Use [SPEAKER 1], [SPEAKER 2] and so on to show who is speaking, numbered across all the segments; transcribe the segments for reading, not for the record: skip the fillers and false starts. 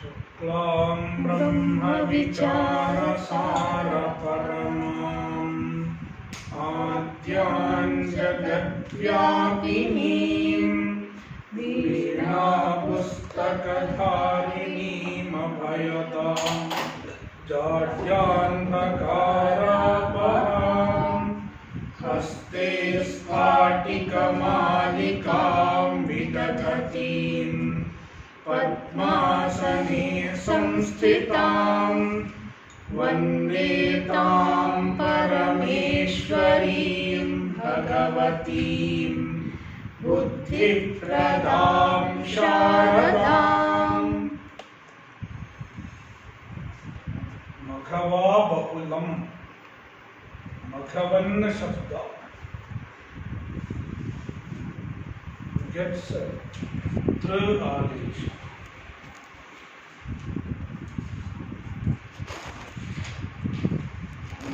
[SPEAKER 1] शुक्लां ब्रह्मविचारसारपरमाम् आद्यां जगद्व्यापिनीं वीणापुस्तकधारिणीमभयदां जाड्यान्धकारापहां हस्ते स्फाटिकमालिकां विदधतीं पद्मासने संस्थितां वन्दे तां परमेश्वरीं भगवतीं बुद्धिप्रदां शारदाम्। मघवा बहुलं मघवन्न शब्द gets through आदेश।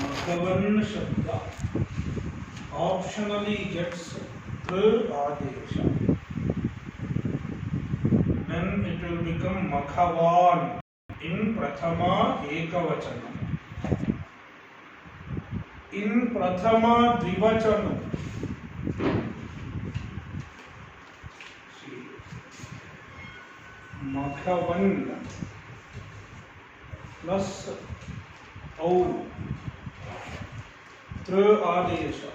[SPEAKER 1] मघवन्न शब्द optionally gets through Adesh, then it will become मघवान in Prathama एकवचनम। in Prathama द्विवचनम मघवन plus औ tru adesha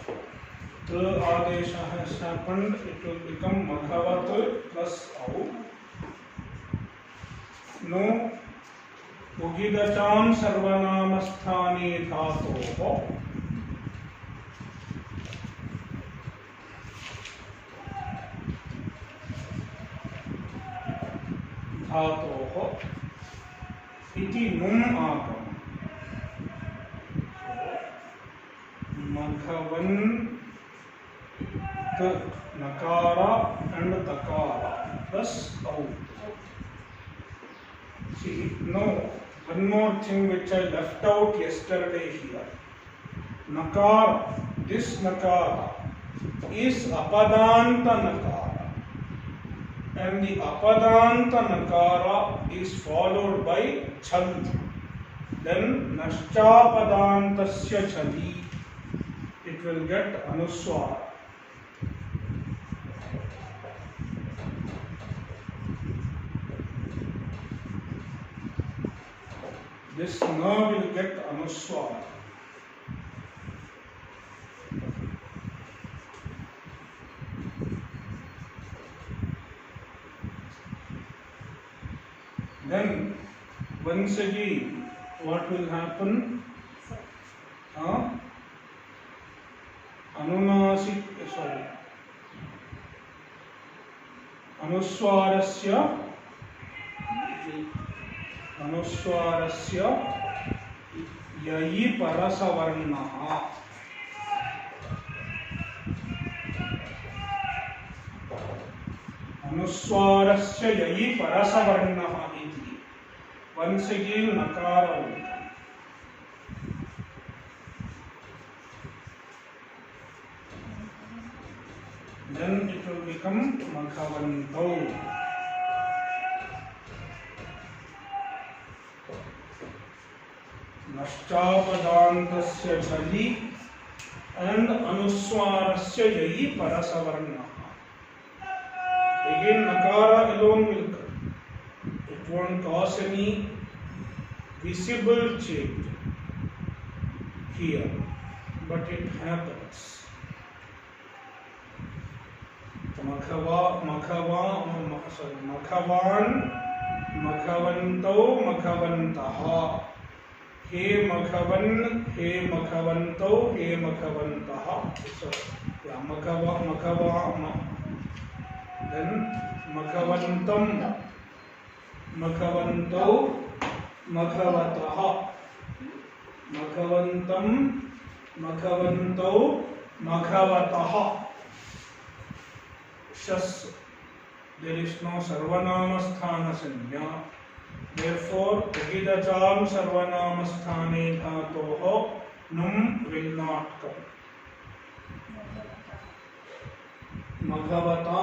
[SPEAKER 1] has happened, it will become maghavat plus au. No उगिदचां सर्वनामस्थाने धातोः इति नुम् आगम। मघवन nakara and takara plus au. See, no, one more thing which I left out yesterday here. Nakara, this nakara is apadanta nakara, and the apadanta nakara is followed by chal. Then naschapadantasya chali, it will get anuswara. This na will get anuswara. Then once again what will happen? अनुस्वारस्य ययि परसवर्णः। अनुस्वारस्य ययि परसवर्णः इति once again nakara will come. Then it will become maghavanto. नश्चापदान्तस्य चलि and anuswarasya yayi parasavarna. Again nakara alone will come. It won't cause any visible change here, but it happens. मघवान मघवंतो मघवंतः। Hey मघवन hey मघवंतो hey मघवंतः। then मघवंतम मघवंतो मघवतः। मघवंतम मघवंतो मघवतः। शस्, there is no sarvanamastana sanya, therefore ugidacham sarvanamasthane dhatoho num will not come. maghvata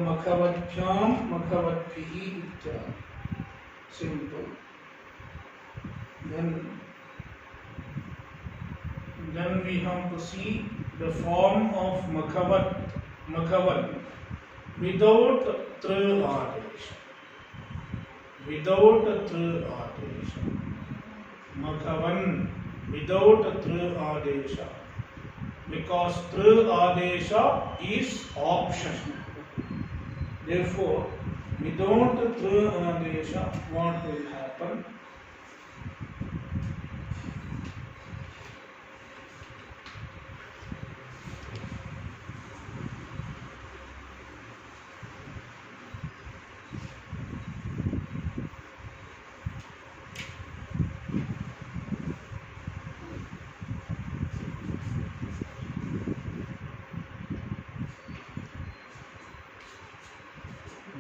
[SPEAKER 1] maghavatyam maghavatbhihi ityadi. Simple. Then we have to see the form of Makhavan without tr adesha. Without tr adesha. Makhavan without tr adesha. Because tr adesha is option. Therefore, without tr adesha, what will happen?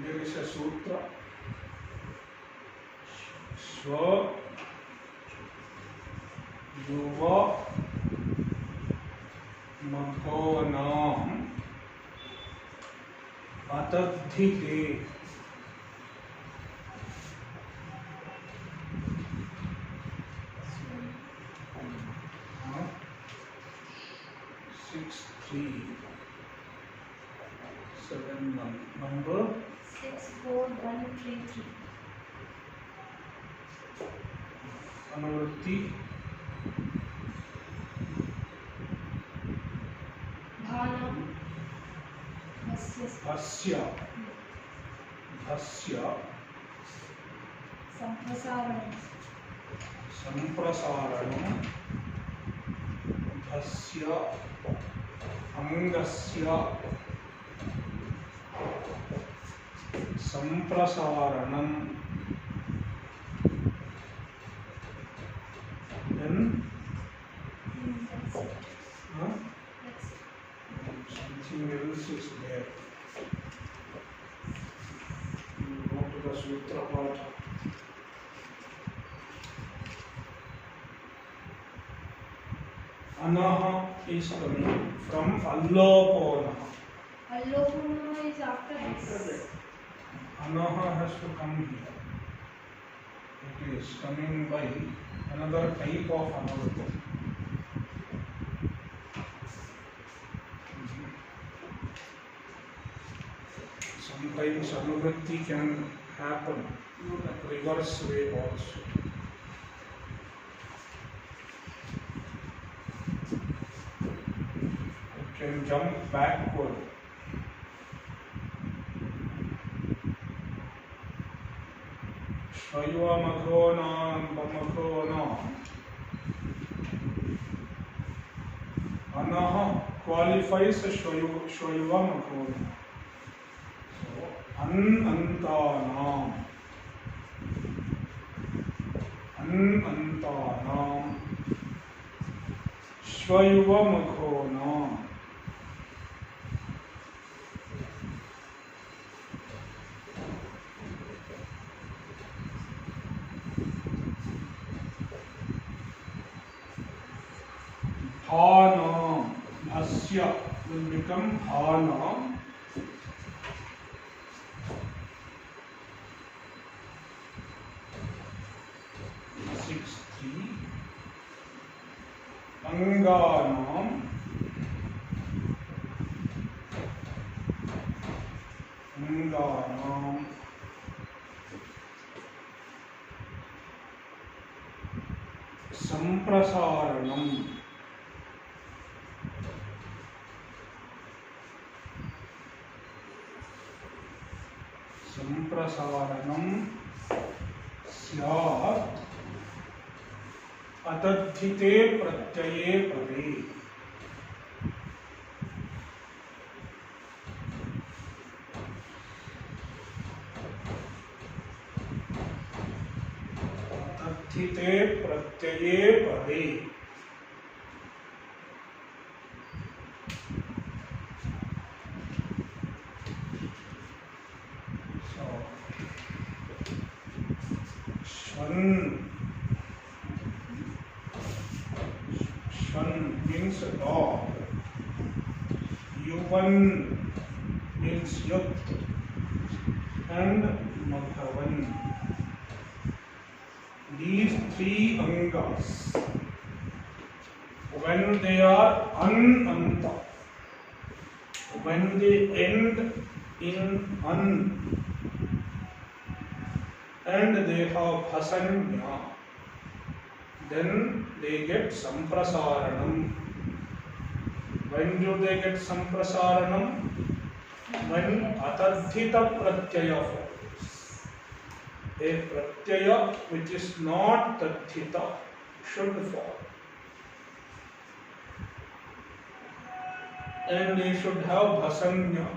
[SPEAKER 1] There is a sutra. Swa yuva maghonam atadhite. Huh? 6371 number
[SPEAKER 2] 64133.
[SPEAKER 1] Anuvritti
[SPEAKER 2] Bhanam
[SPEAKER 1] Asya Samprasaranam Asya Angasya Samprasaranam. Then huh? Something else is there. You go to the sutra part. Anaha is coming from allopona.
[SPEAKER 2] Allopuna is after this.
[SPEAKER 1] Anaha has to come here. It is coming by another type of anuvritti. Sometimes anuvritti can happen reverse way also. It can jump backward. Shvayuva maghonam pamaghonam. Anaha qualifies Shvayuva maghonam. So, anantanam. Anantanam. Shvayuva maghonam. Bhana, Bhasya will become Bhana. Anganam Samprasaranam Syat Atadhite Pratyaya Pade. Atadhite Pratyaya Pade. So, Shvan means dog. Yuvan means youth. And Maghavan. these three angas, when they are ananta, when they end in an and they have bhasanya, then they get samprasaranam. When do they get samprasaranam? When atadhita pratyaya follows. A pratyaya which is not tadhita should follow. And they should have bhasanya.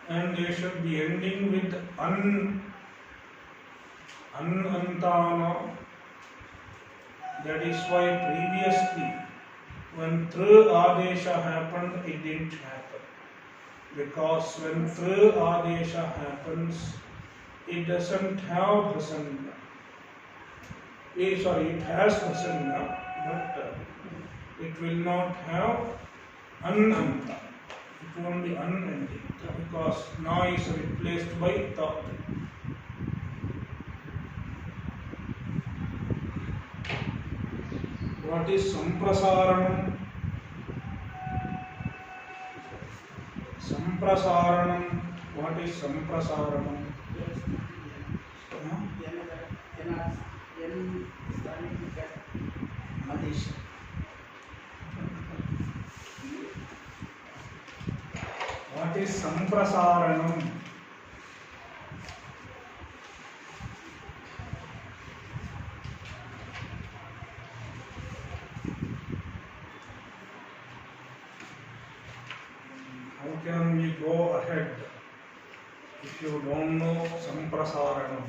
[SPEAKER 1] And they should be ending with anantana. That is why previously, when tru adesha happened, it didn't happen. Because when tru adesha happens, it doesn't have bhasanya. It has bhasanya, but it will not have ananta. It won't be unending because na is replaced by ta. What is samprasaranam? Samprasaranam. What is samprasaranam? What is samprasaranam? How can we go ahead if you don't know samprasaranam?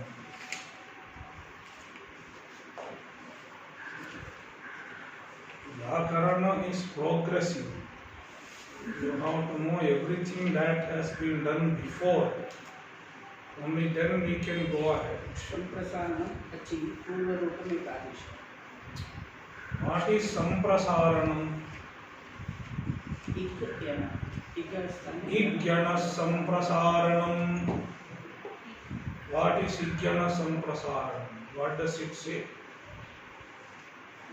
[SPEAKER 1] Vyakarana is progressive. You have to know everything that has been done before. Only then we can go ahead.
[SPEAKER 3] संप्रसारणम अच्छी पूर्व रूप में आदेश.
[SPEAKER 1] What is samprasaranam? Igyana samprasaranam. What is Igyana samprasaranam? What does it say?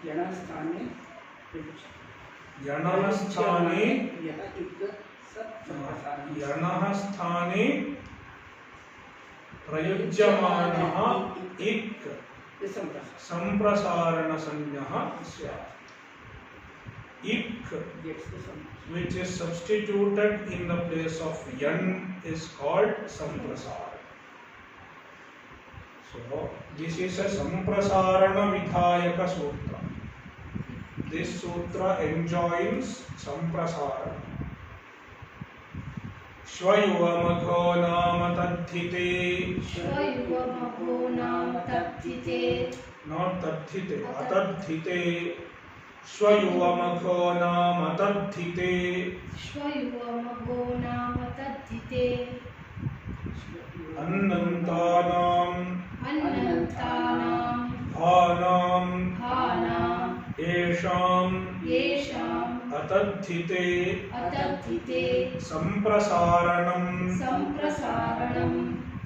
[SPEAKER 3] Yanasthane
[SPEAKER 1] Yanasthane प्रयुज्यमानः ik samprasarana sanyah syat. Ik, which is substituted in the place of yan, is called samprasarana. So this is a samprasarana vidhayaka sutra. This sutra enjoins samprasarana. Shvayuvamagho nama tadhite.
[SPEAKER 2] Shvayuvamagho nama tadhite.
[SPEAKER 1] Not tadhite, atadhite. Shvayuvamagho nama tadhite.
[SPEAKER 2] Shvayuvamagho nama tadhite.
[SPEAKER 1] Annantanam.
[SPEAKER 2] Annantanam.
[SPEAKER 1] Bhanam.
[SPEAKER 2] Bhanam.
[SPEAKER 1] Yesham.
[SPEAKER 2] Yesham.
[SPEAKER 1] Atadhite.
[SPEAKER 2] Atadhite.
[SPEAKER 1] Samprasaranam.
[SPEAKER 2] Samprasaranam.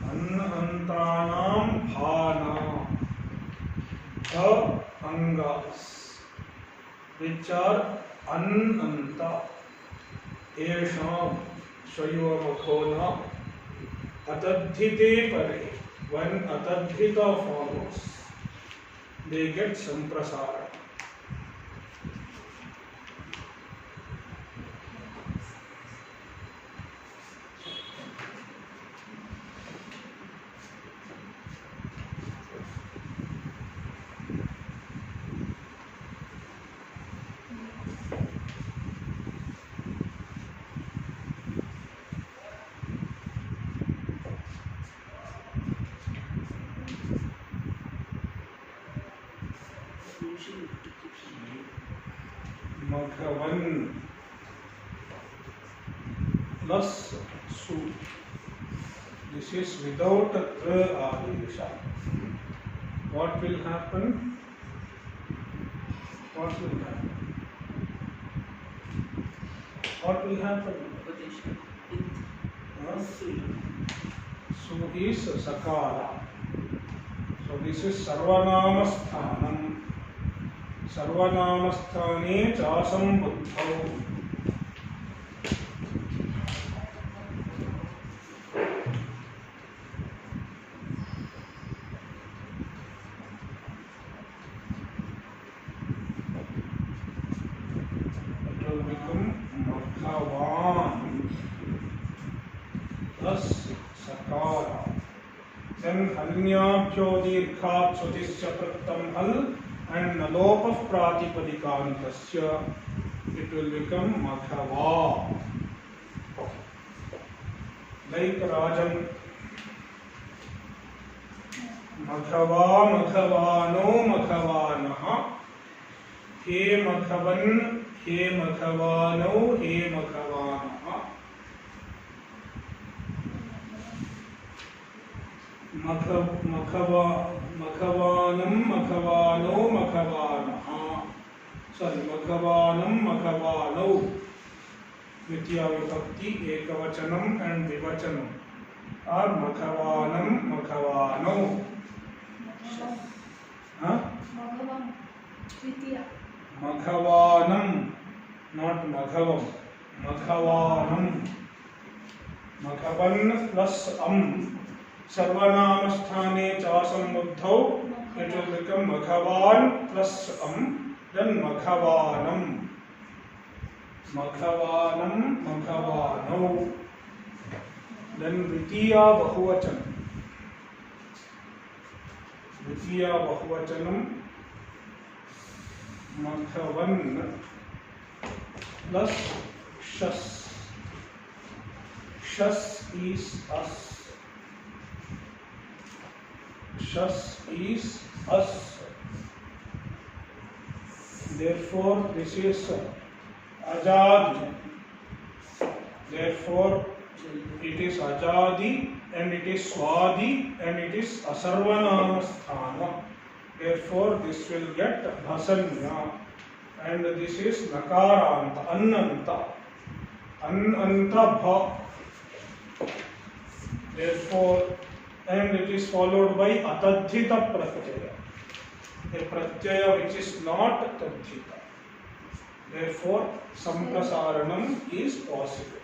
[SPEAKER 1] Annantanam bhana. The angas which are ananta. Yesham. Shvayuvamaghona. Atadhite pare. When atadhita follows, they get samprasara. Maghavan plus su. This is without tra adesha. What will happen? What will happen? What will happen? Su is sakara. So this is sarvanamasthanam. Sarvanamasthane chasam buddhau. It will become Bhagavan plus Sakara. Then Hanyabhyo dirghat sutisya prattam hal and nalopah pratipadikāntasya. It will become Maghava. Like Rajan. Maghava, Maghavano, Maghavanaha. He Maghavan, he Maghavano, he Maghavanaha. Maghavanam, Maghavano, Maghavanaha. Sorry, Maghavanam, Maghavano. Dvitiya vibhakti, ekavachanam and vivachanam are Maghavanam, Maghavano. Huh?
[SPEAKER 2] Bhagavan. Tritya.
[SPEAKER 1] Maghavanam, not Maghavam. Maghavanam. Maghavan plus Sarvanamasthane chasam buddhau. It will become Maghavan plus then Maghavanam. Maghavanam, Maghavano. Then Dvitiya Bahuvachanam. Dvitiya Bahuvachanam Maghavan plus Shas. Shas is us. Shas is us. Therefore, this is Ajadi. Therefore, it is Ajadi and it is Swadi and it is Asarvanamasthana. Therefore, this will get Bhasanya and this is Nakaranta, Annanta. Annanta Bha. Therefore, and it is followed by Atadhita Pratyaya. A Pratyaya which is not Tadhita. Therefore, Samprasaranam is possible.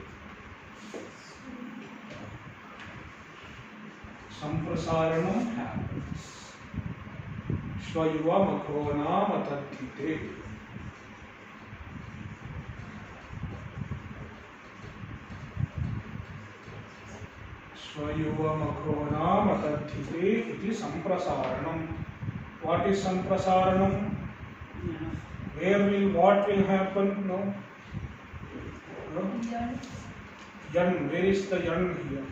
[SPEAKER 1] Samprasaranam happens. Shvayuva Makhonam Atadhite. Swayuva Makhonam Atadhite. It is Samprasaranam. What is Samprasaranam? What will happen? No? Yan. Where is the yan here?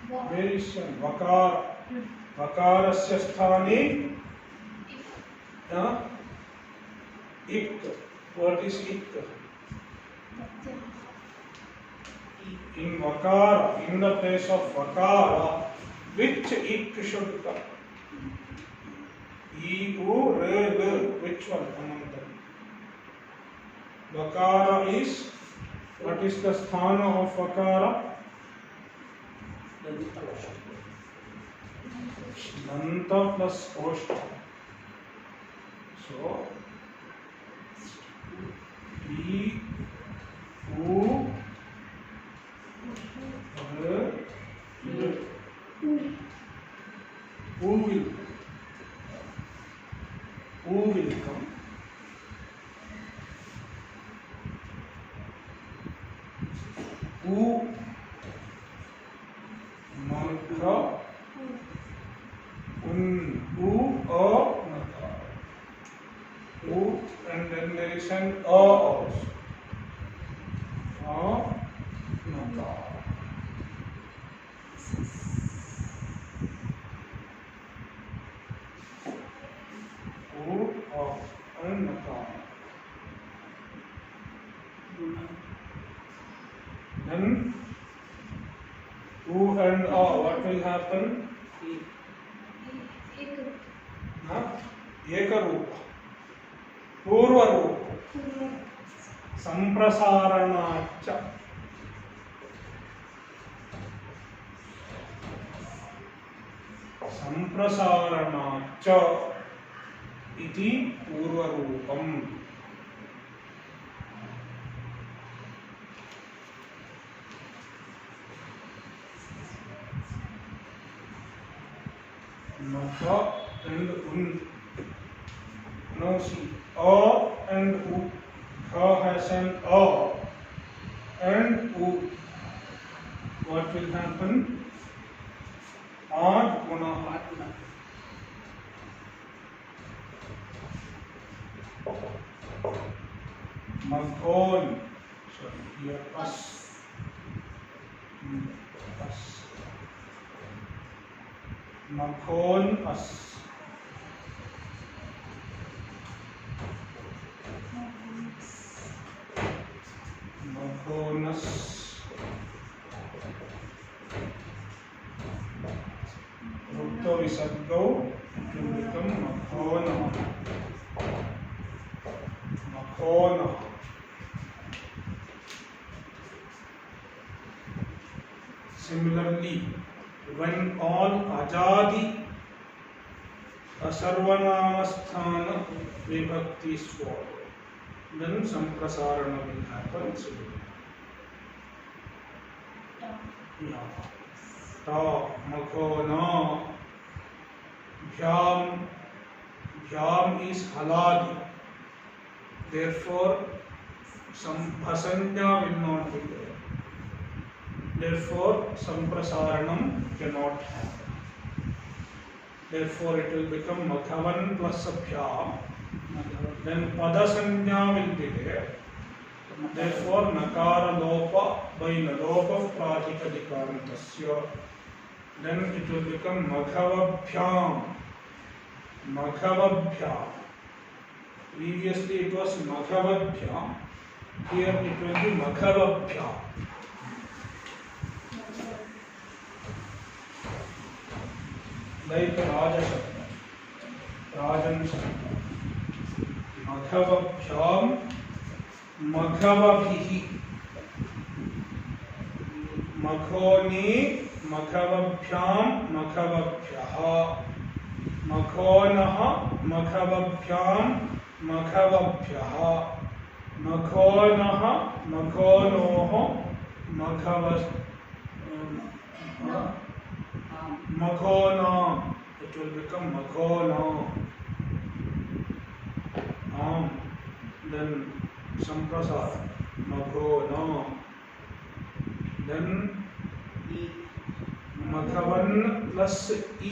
[SPEAKER 1] Where is yan? Vakara. Vakarasya sthane. Ik. What is ik? In Vakara, in the place of Vakara, which ik should come? E, U, Re, L, which one among them? Vakara is, what is the sthana of Vakara? Danta plus Oshta. So, E, U, Re, L. Who will come? Who? Magha. Who? Magha. Who? And then there is an also. Magha. And Nakara. Then U and what will happen? Ekarupa. Purvarupa. Samprasaranacha. संप्रसारणाच्च इति पूर्वरूपम्। Maka and un. Now see, a and u. Kha has an a and u. What will happen? Ad guna.
[SPEAKER 3] आत्मा
[SPEAKER 1] Maghon. Sorry, here us. Us. Maghon us. Maghonas. Rukta visargo, it will become Maghona. Maghona. Similarly, when all ajadi asarvanamasthana vibhaktis follow, then samprasarana will happen. Yeah. Ta, makhona, bhyam. Bhyam is haladi. Therefore, some bhasanya will not be there. Therefore, samprasaranam cannot happen. Therefore, it will become Maghavan plus Abhyam. Then Padasanya will be there. Therefore, Nakara Lopa by Nalopa Pratikadikarantasya. Then it will become Maghavabhyam. Maghavabhyam. Previously it was Maghavabhyam. Here it will be Maghavabhyam. Like Raja Shabda. Rajan Shabda. Maghavabhyam. Maghavabhihi. Maghoni. Maghavabhyam. Maghavabhyaha. Maghonaha. Maghavabhyam. Maghavabhyaha. Maghonaha. Maghonoho. Maghavas. Maghona. It will become Maghona. Then Samprasara. Maghona. Then Maghavan plus E.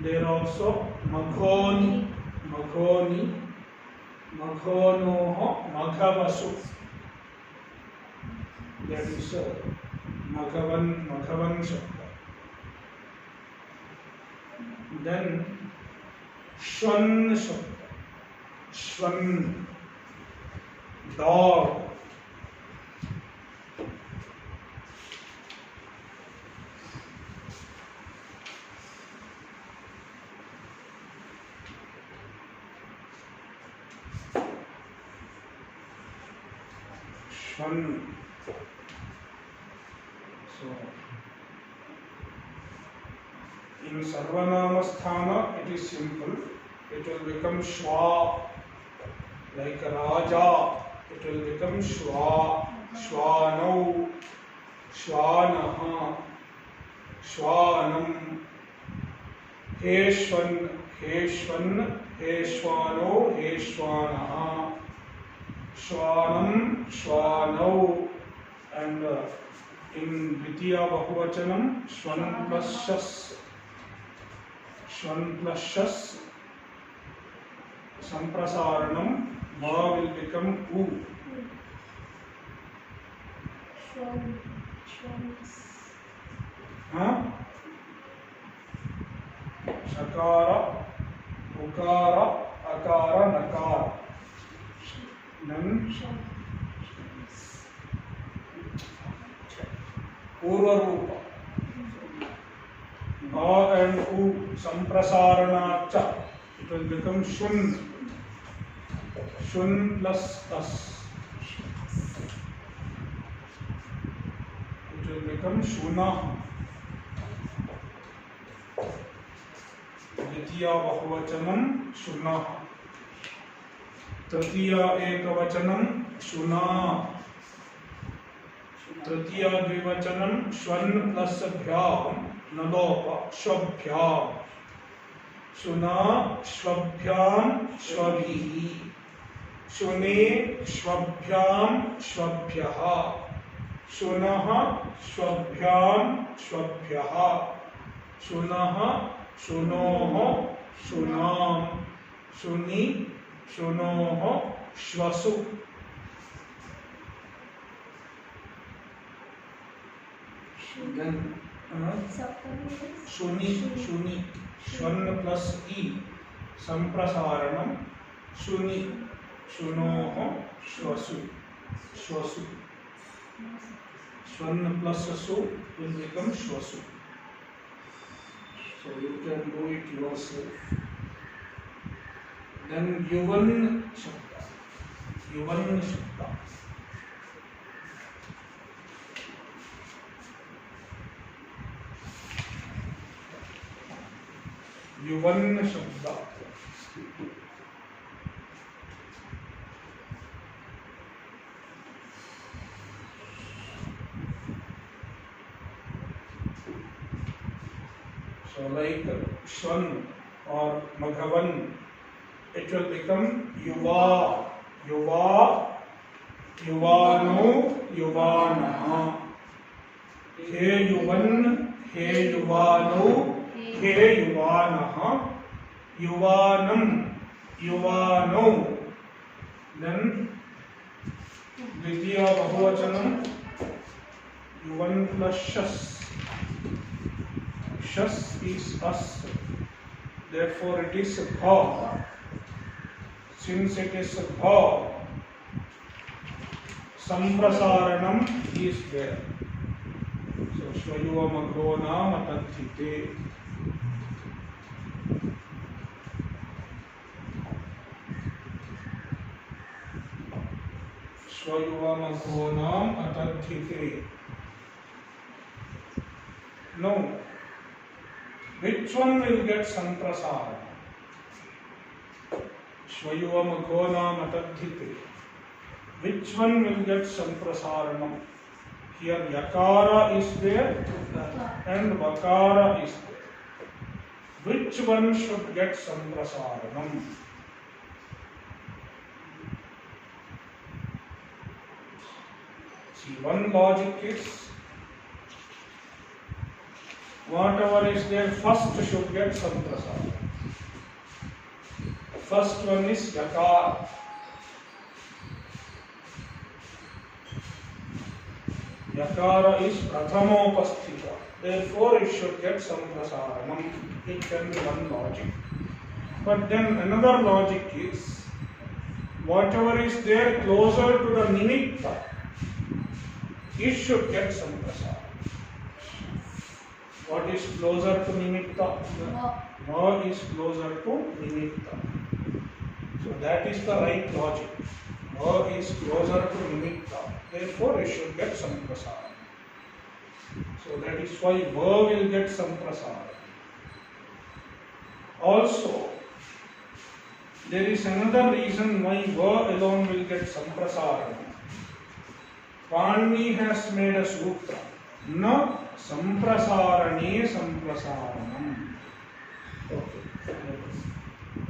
[SPEAKER 1] There also Maghoni. Maghoni. Maghonoho. Maghavasu. That is Maghavan Shabda. Then Shwan Shabda. Shwan. Dog. Shwan. So, in Sarvanamasthana it is simple. It will become Shwa. Like Raja, it will become Shwa. Shwanau. Shwanaha. Shwanam. Heshwan. Heshwan. Heshwano. Heshwanaha. Shwanam. Shwanau. And in Dvitiya Bahuvachanam, Shwan plus Shas. Shwan plus Shas. Samprasaranam. Ma will become U. Shakara, Ukara, Akara, Nakara. Then Purva Rupa. Ma and U Samprasaranacha. It will become Shun. Shun plus As. It will become Shuna. द्वितीया बहुवचनं शुनः, तृतीया एकवचनं शुना, तृतीया द्विवचनं श्वन plus भ्याम नलोप श्वभ्याम, शुना श्वभ्याम श्वभिः, शुने श्वभ्याम श्वभ्यः, शुनः श्वभ्याम श्वभ्यः, शुनः शुनोः शुनाम, शुनि शुनोः श्वसु। शुनि शुनि श्वन plus ई संप्रसारणम, शुनि शुनोः श्वसु श्वसु, श्वन plus सु will become श्वसु. So you can do it yourself. Then युवन शब्द, युवन शब्द, युवन शब्द. So like Shwan or Maghavan, it will become Yuva, Yuva, Yuvano, Yuvanaha. He Yuvan, He Yuvano, He Yuvanaha, Yuvanam, Yuvano. Then Dvitiya Bahuvachanam, Yuvan plus Shas. Shas is us, therefore it is bha. Since it is bha, samprasaranam is there. So Shvayuvam agronam atadhite. Shvayuvam agronam atadhite. No. Which one will get samprasarana? Shvayuvam agonam atadhite. Which one will get samprasaranam? Here yakara is there and vakara is there. Which one should get samprasaranam? See, one logic is whatever is there first should get samprasarana. First one is yakara. Yakara is prathamopasthita. Therefore it should get samprasaranam. It can be one logic. But then another logic is whatever is there closer to the nimitta, it should get samprasarana. What is closer to nimitta? Va is closer to nimitta. So that is the right logic. Va is closer to nimitta. Therefore it should get samprasarana. So that is why va will get samprasarana. Also, there is another reason why va alone will get samprasarana. Panini has made a sutra. Na samprasarane samprasaranam.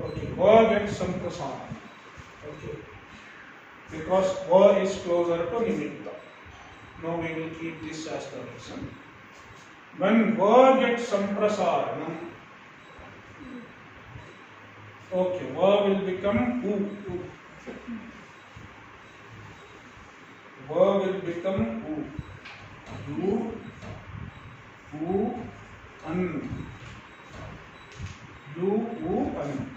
[SPEAKER 1] Okay, va gets samprasarana. Okay, because va is closer to nimitta. Now we will keep this as the reason. When va gets samprasaranam, okay, va will become u. Va will become u. U, an. U, an.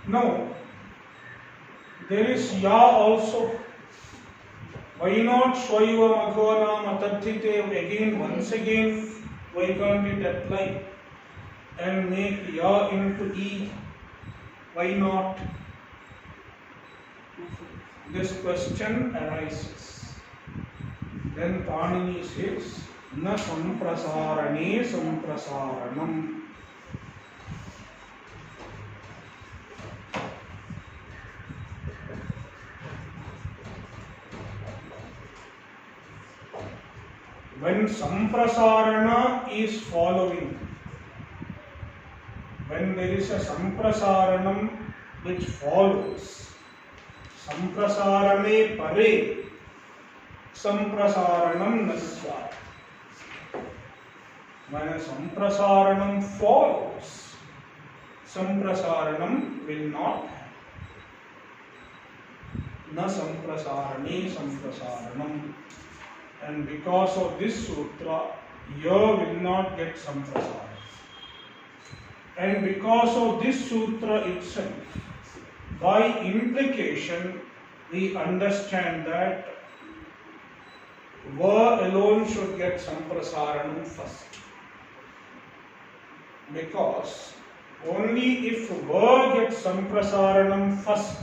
[SPEAKER 1] Now, there is ya also. Why not Shvayuvam agonam atadhite again, once again, why can't it apply and make ya into e? Why not? This question arises. Then Panini says, na samprasarane samprasaranam. when samprasarana is following, when there is a samprasaranam which follows, samprasarane pare samprasaranam nasya. When a samprasaranam follows, samprasaranam will not happen. Na samprasarane samprasaranam. And because of this sutra, ya will not get samprasarana. And because of this sutra itself, by implication, we understand that va alone should get samprasaranam first. Because only if va gets samprasaranam first,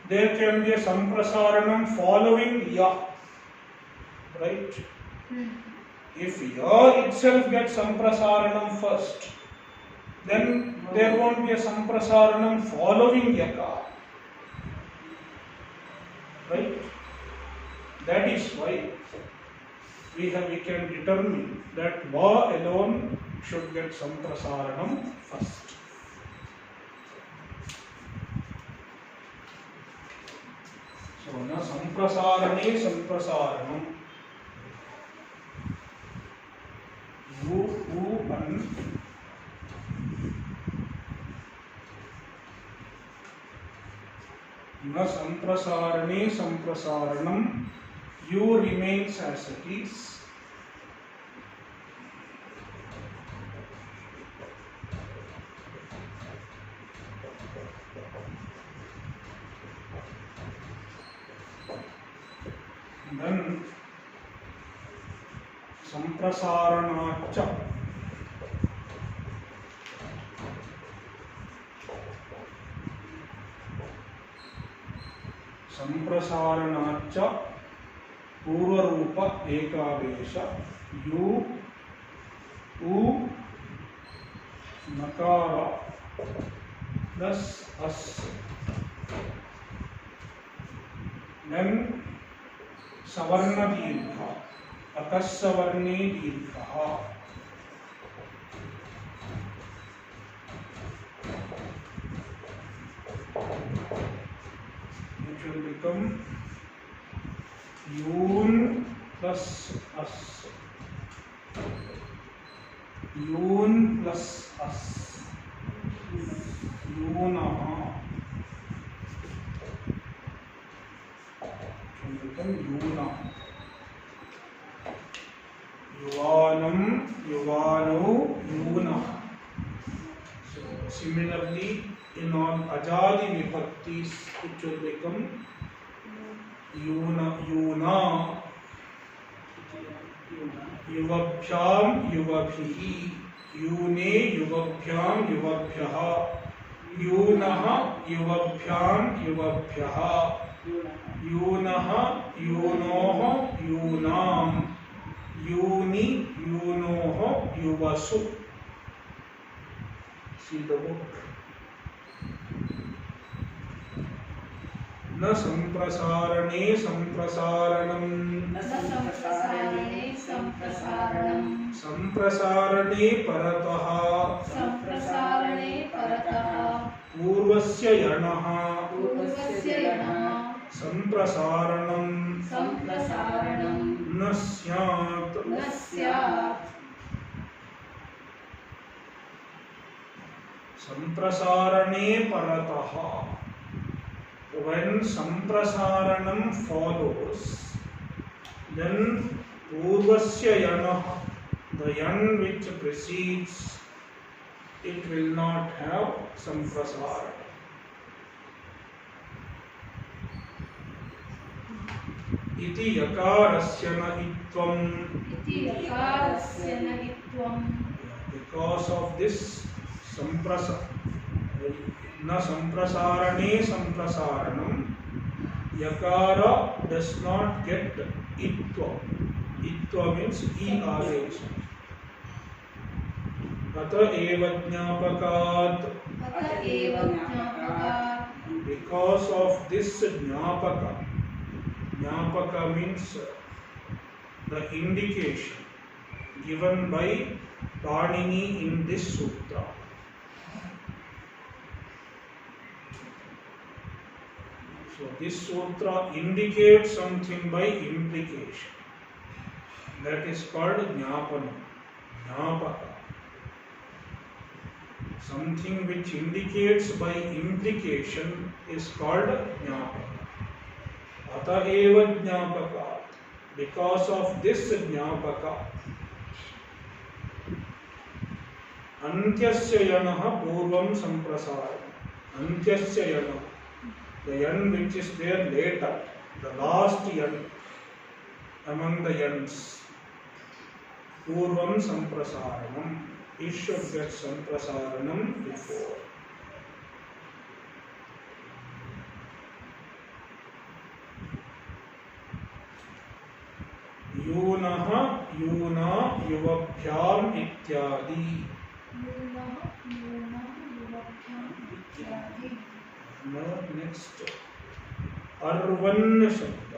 [SPEAKER 1] there can be a samprasaranam following ya, right? If ya itself gets samprasaranam first, then there won't be a samprasaranam following yaka, right? That is why we can determine that va alone should get samprasaranam first. So na samprasarane samprasaranam. U an na samprasarane samprasaranam. U remains as it is. Then samprasaranacha पूर्वरूप एकादेश यु उ नकार plus us. Then savarna dirgha akasavarne dirgha. It will become yun plus as. Yun plus as. Yunaha. It will become yuna. Yuvanam, yuvano, yuna. So similarly, in all ajadi vibhaktis, it will become yuna, yuna, yuvabhyam, yuvabhihi, yune, yuvabhyam, yuvabhyaha, yunaha, yuvabhyam, yuvabhyaha, yunaha, yunoho, yunam, yuni, yunoho, yuvasu. See the book. न संप्रसारणे संप्रसारणम.
[SPEAKER 2] न संप्रसारणे संप्रसारणम.
[SPEAKER 1] संप्रसारणे परतः.
[SPEAKER 2] संप्रसारणे परतः.
[SPEAKER 1] पूर्वस्य यणः.
[SPEAKER 2] पूर्वस्य यणः.
[SPEAKER 1] संप्रसारणम.
[SPEAKER 2] संप्रसारणम.
[SPEAKER 1] न स्यात्.
[SPEAKER 2] न स्यात्.
[SPEAKER 1] संप्रसारणे परतः. When samprasaranam follows, then purvasya yanah, the yan which precedes, it will not have samprasaranam. Iti yakarasya na itvam.
[SPEAKER 2] Iti yakarasya na itvam.
[SPEAKER 1] Because of this na samprasarane samprasaranam, yakara does not get itva. Itva means e adesh. Ata eva jnapakat.
[SPEAKER 2] Ata eva jnapakat.
[SPEAKER 1] Because of this jnapaka. Jnapaka means the indication given by Panini in this sutra. So this sutra indicates something by implication. That is called jnapana, jnapaka. Something which indicates by implication is called jnapaka. Ataeva jnapaka. Because of this jnapaka, antyasya yanaha purvam samprasarana. Antyasya yanaha, the yan which is there later, the last yan among the yans. Purvam samprasaranam. It should get samprasaranam before. यूनः यूना युवभ्याम इत्यादि. Next अर्वन्न शब्द.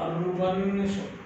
[SPEAKER 1] अर्वन्न शब्द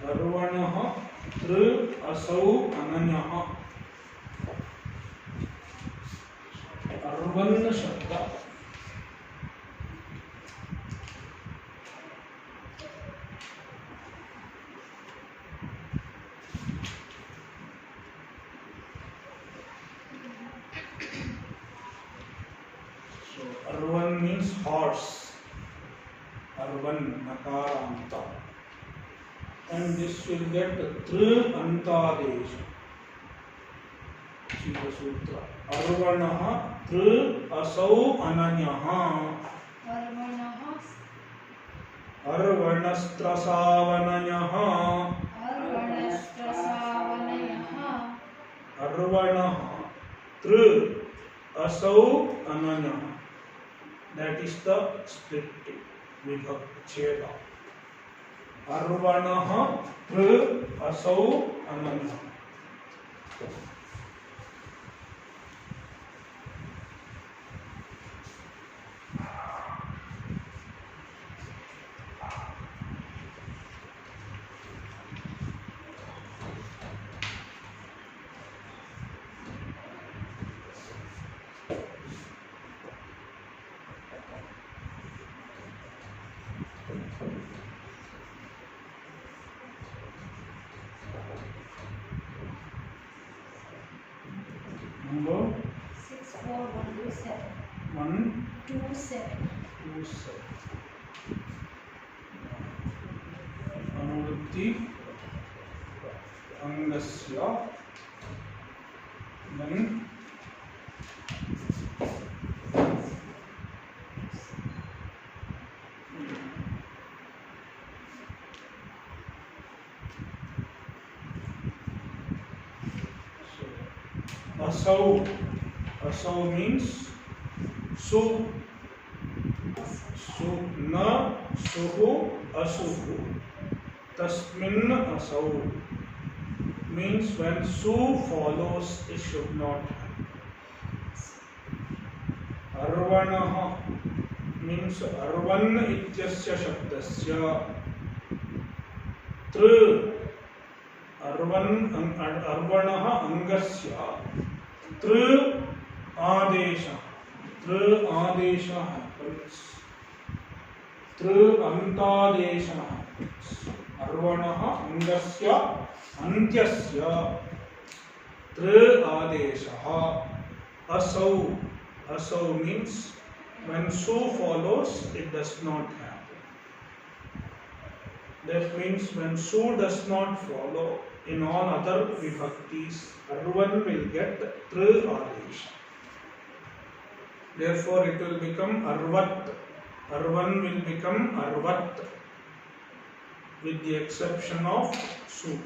[SPEAKER 1] अर्वणः तृ असौ अनन्यः. अर्वन्न शब्द so arvan means horse. Arvan nakaranta. And this will get tru antadesha. See the sutra. Arvanah tru asau ananyaha. Arvanastrasavananyaha. Arvanah tru asau ananyaha. That is the splitting. Vibhakcheda. अर्वणः तृ असौ अनन्यः. Number
[SPEAKER 2] 64127.
[SPEAKER 1] 127. अनुवृत्ति अंगस्य asau. Asau means su. Su na suhu asuhu. Tasmin asau means when su follows, it should not happen. Arvanaha means arvan ityasya shabdasya tr arvanaha angasya tr adesha happens. Tr antadesha happens. Arvanaha angasya antyasya tr adesha. Asau means when su follows, it does not happen. That means when su does not follow in all other vibhaktis, arvan will get tr adesha. Therefore it will become arvat. Arvan will become arvat with the exception of su.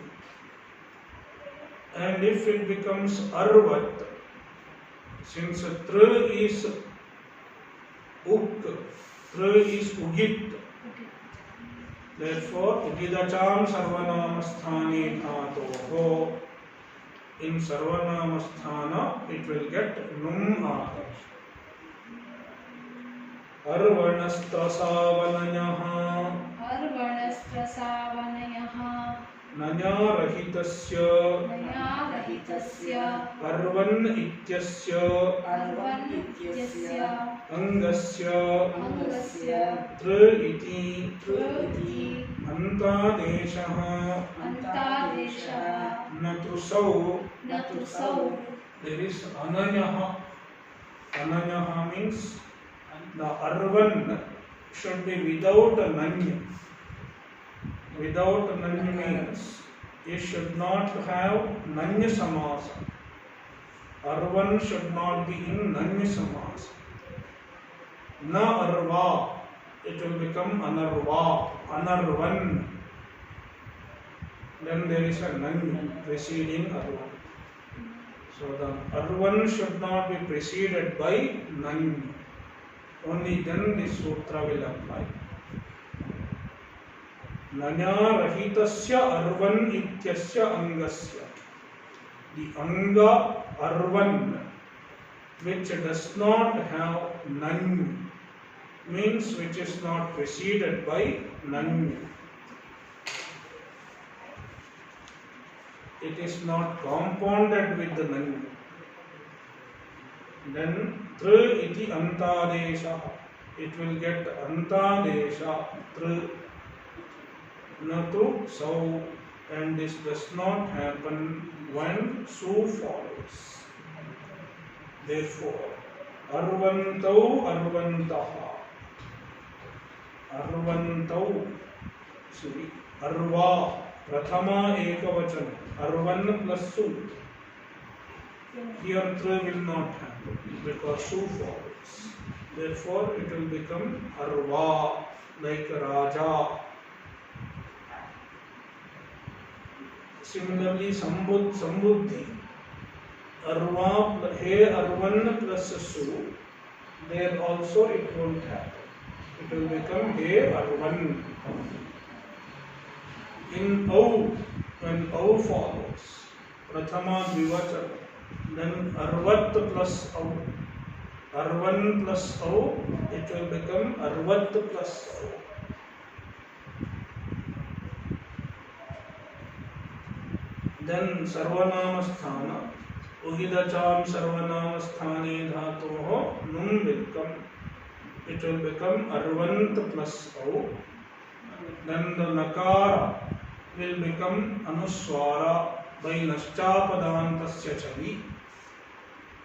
[SPEAKER 1] And if it becomes arvat, since tr is uk, tr is ugit, therefore ugidacham sarvanamasthane dhatoho, in sarvanamasthana it will get num adesh. Arvanastrasavanayah नन्यारहितस्य urban इत्यस्य अंगस्य तृ इति अन्तादेशः न तु सौ. There is ananyah. Ananyah means the arvan should be without a nanya. Without nanya means it should not have nanya samasa. Arvan should not be in nanya samasa. Na arva, it will become anarva, anarvan. Then there is a nanya preceding arvan. So the arvan should not be preceded by nanya. Only then this sutra will apply. Nanya rahitasya arvan ityasya angasya. The anga arvan which does not have nanya means which is not preceded by nanya. It is not compounded with the nanya. Then tr iti antadesha, it will get antadesha tr natu sau, and this does not happen when su follows. Therefore arvantau arvantaha, arvantau, see, arva prathama ekavachan, arvan plus su. Here tr will not happen because su follows. Therefore it will become arva, like raja. Similarly, sambuddhi, arva, he arvan plus su, there also it won't happen. It will become he arvan. In au, when au follows, prathama dvivachana, then arvat plus au, arvan plus au, it will become arvat plus au. Then sarvanamasthana, ugidacham sarvanamasthane dhatoho num will come. It will become arvant plus au. Then the nakara will become anuswara by naschapadantasya chali.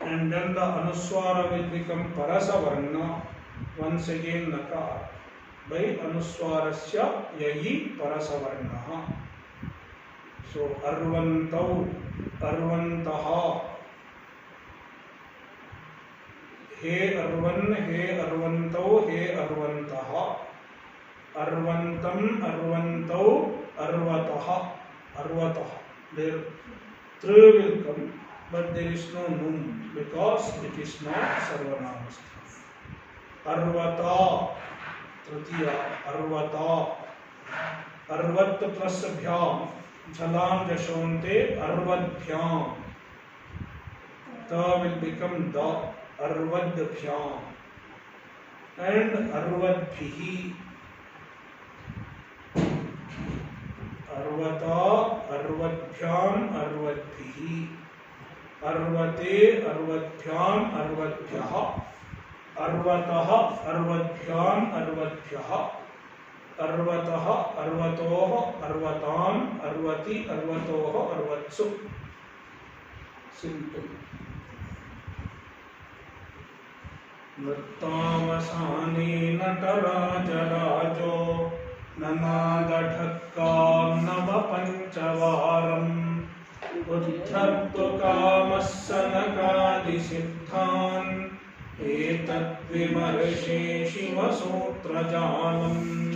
[SPEAKER 1] And then the anuswara will become parasavarna, once again nakara, by anuswarasya yayi parasavarnaha. So arvantau, arvantaha, he arvan, he arvantau, he arvantaha, arvantam, arvantau, arvataha, arvataha. There tr will come, but there is no nun because it is not sarvanamastha. Arvata, tritiya, arvata, arvat plus bhyam, jhalam jashonte, arvadbhyam. Ta will become da, arvadbhyam. And arvadbhihi, arvata, arvadbhyam, arvadbhihi. अर्वते अर्वभ्याम अर्वभ्यः अर्वतः अर्वभ्याम अर्वभ्यः अर्वतः अर्वतोः अर्वताम् अर्वति अर्वतोः अर्वत्सु. सिंपल. नृत्तावसाने नटराजराजो ननादढक्कार्णवपञ्चवारम् उद्धत्तकामस्सनकादिसिद्धान् एतद्विमर्शे शिवसूत्रजालम्.